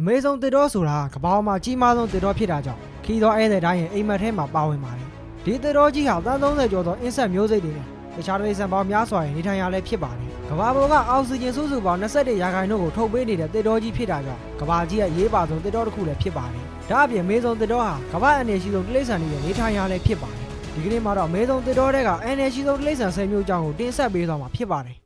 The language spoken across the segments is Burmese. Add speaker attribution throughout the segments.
Speaker 1: အမေဆုံးတစ်တော်ဆိုတာကဘာမှာကြီးမားဆုံးတစ်တော်ဖြစ်တာကြောင့်ခီးသောဧည့်သည်တိုင်းရဲ့အိမ်မက်ထဲမှာပါဝင်ပါတယ်ဒီတစ်တော်ကြီးဟာတန်း30ကျော်သောအင်းဆက်မျိုးစိတ်တွေနဲ့တခြားတိရစ္ဆာန်ပေါင်းများစွာရဲ့နေထိုင်ရာလည်းဖြစ်ပါတယ်ကဘာပေါ်ကအောက်ဆီဂျင်စုစုပေါင်း21ရာခိုင်နှုန်းကိုထုတ်ပေးနေတဲ့တစ်တော်ကြီးဖြစ်တာကြောင့်ကဘာကြီးရဲ့ရေးပါဆုံးတစ်တော်တစ်ခုလည်းဖြစ်ပါတယ်ဒါအပြင်မေဆုံးတစ်တော်ဟာကဘာအနေရှိဆုံးတိရစ္ဆာန်တွေရဲ့နေထိုင်ရာလည်းဖြစ်ပါတယ်ဒီကနေ့မှာတော့မေဆုံးတစ်တော်တွေကအနေရှိဆုံးတိရစ္ဆာန်10မျိုးအကြောင်းကိုတင်ဆက်ပေးသွားမှာဖြစ်ပါတယ်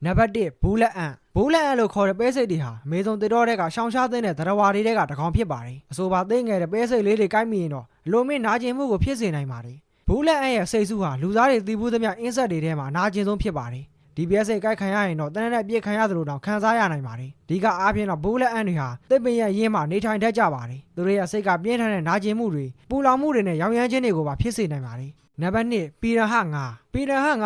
Speaker 1: နံပါတ်1ဘူးလက်အန်လို့ခေါ်တဲ့ပဲစိတ်တွေဟာအမေဆုံးတစ်တော်တွေကရှောင်းရှားတဲ့သရဝါတွေကတကောင်ဖြစ်ပါတယ်အဆိုပါသိငယ်တဲ့ပဲစိတ်လေးတွေကိုက်မိရင်တော့အလိုမင်းနာကျင်မှုကိုဖြစ်စေနိုင်ပါတယ်ဘူးလက်အန်ရဲ့စိတ်စုဟာလူသားတွေသိဘူးသမျှအင်းဆက်တွေထဲမှာနာကျင်ဆုံးဖြစ်ပါတယ်ဒီပဲစိတ်ကိုက်ခံရရင်တော့တန်းနဲ့ပြည့်ခံရသလိုတောင်ခံစားရနိုင်ပါတယ်ဒီကအားဖြင့်တော့ဘူးလက်အန်တွေဟာသစ်ပင်ရဲ့ရင်းမှာနေထိုင်တတ်ကြပါတယ်သူတို့ရဲ့စိတ်ကပြင်းထန်တဲ့နာကျင်မှုတွေပူလောင်မှုတွေနဲ့ရောင်ရမ်းခြင်းတွေကိုပါဖြစ်စေနိုင်ပါတယ်နံပါတ်2ပီရဟငါ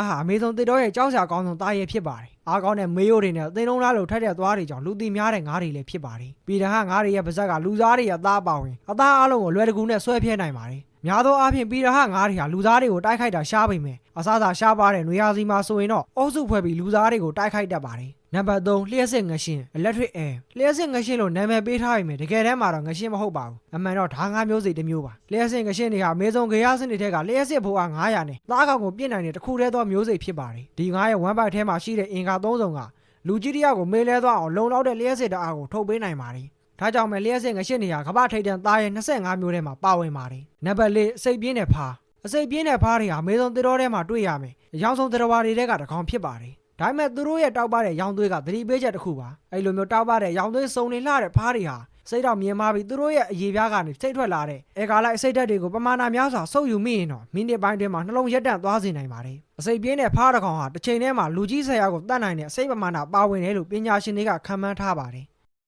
Speaker 1: ဟာအမေဆုံးတစ်တော်ရဲ့ကြောက်စရာကောင်းဆုံးသားရဲဖြစ်ပါတယ်အားကောင်းတဲ့မေးရိုးတွေနဲ့အသိလုံးလားလို့ထက်တဲ့သွားတွေကြောင့်လူသိများတဲ့ငါးတွေလည်းဖြစ်ပါတယ်ပီရဟငါးတွေရဲ့ပါဇက်ကလူသားတွေရဲ့အသားပါဝင်အသားအလုံးကိုလွယ်တကူနဲ့ဆွဲဖြဲနိုင်ပါတယ်များသောအားဖြင့်ပီရဟငါးတွေဟာလူသားတွေကိုတိုက်ခိုက်တာရှားပေမဲ့အစားသာရှားပါတဲ့နွေရာသီမှာဆိုရင်တော့အုပ်စုဖွဲ့ပြီးလူသားတွေကိုတိုက်ခိုက်တတ်ပါတယ်နံပါတ်3လျှက်စစ်ငရှင်း electric air လျှက်စစ်ငရှင်းလို့နာမည်ပေးထားပေမဲ့တကယ်တမ်းမှာတော့ငရှင်းမဟုတ်ပါဘူးအမှန်တော့ဓာငါးမျိုးစိတစ်မျိုးပါလျှက်စစ်ငရှင်းတွေဟာအမေဆုံးဂရစနစ်ထဲကလျှက်စစ်ဖိုးအား900နဲ့သားကောင်ကိုပြစ်နိုင်တဲ့တစ်ခုတည်းသောမျိုးစိဖြစ်ပါတယ်ဒီငါးရဲ့ဝမ်းပိုက်ထဲမှာရှိတဲ့အင်္ဂါ3စုံကလူကြီးတယောက်ကိုမေးလဲသွားအောင်လုံလောက်တဲ့လျှက်စစ်တအားကိုထုတ်ပေးနိုင်ပါတယ်ဒါကြောင့်ပဲလျှက်စစ်ငရှင်းတွေဟာကမ္ဘာထိပ်တန်းသားရဲ့25မျိုးထဲမှာပါဝင်ပါတယ်နံပါတ်4အစိတ်ပြင်းတဲ့ဖားအစိတ်ပြင်းတဲ့ဖားတွေဟာအမေဆုံးတစ်တော်ထဲမှာတွေ့ရမယ်အယောင်ဆုံးတစ်တော်တွေကတကောင်ဖြစ်ပါတယ်ဒါပေမဲ့သူတို့ရဲ့တောက်ပတဲ့ရောင်သွေးကသတိပေးချက်တစ်ခုပါအဲ့လိုမျိုးတောက်ပတဲ့ရောင်သွေးစုံနေလှတဲ့ဖားတွေဟာစိတ်တော်မြင်မာပြီးသူတို့ရဲ့အရေပြားကနေစိတ်ထွက်လာတဲ့အေကာလိုက်စိတ်ဓာတ်တွေကိုပမာဏများစွာဆုပ်ယူမိရင်တော့မိနစ်ပိုင်းတွင်မှာနှလုံးရက်တန့်သွားစေနိုင်ပါတယ်အစိတ်ပြင်းတဲ့ဖားတစ်ကောင်ဟာတစ်ချိန်တည်းမှာလူကြီး10ယောက်ကိုတတ်နိုင်တဲ့အစိတ်ပမာဏပါဝင်တယ်လို့ပညာရှင်တွေကခန့်မှန်းထားပါတယ်